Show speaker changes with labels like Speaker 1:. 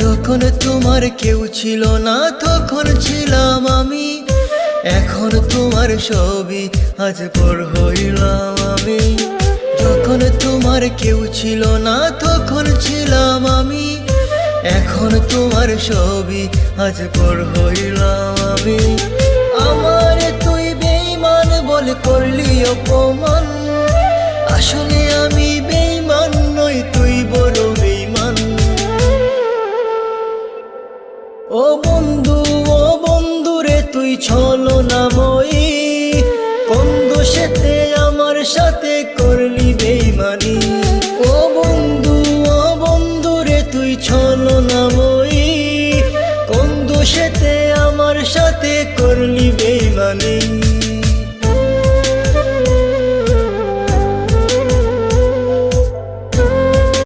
Speaker 1: যখন তোমার কেউ ছিল না তখন ছিলাম আমি, এখন তোমার ছবি আজ পর হইলাম আমি। যখন তোমার কেউ ছিল না তখন ছিলাম আমি, এখন তোমার ছবি আজ পর হইলাম আমি। আমার তুই বেঈমান বলে করলি অপমান, আসলে আমি বেঈমান নই, তুই বড় বেঈমান। ও বন্ধু রে তুই ছলনাময়ী, কোন দোষেতে আমার সাথে করলি বেঈমানি। ও বন্ধু রে তুই ছলনাময়ী, কোন দোষেতে আমার সাথে করলি বেঈমানি।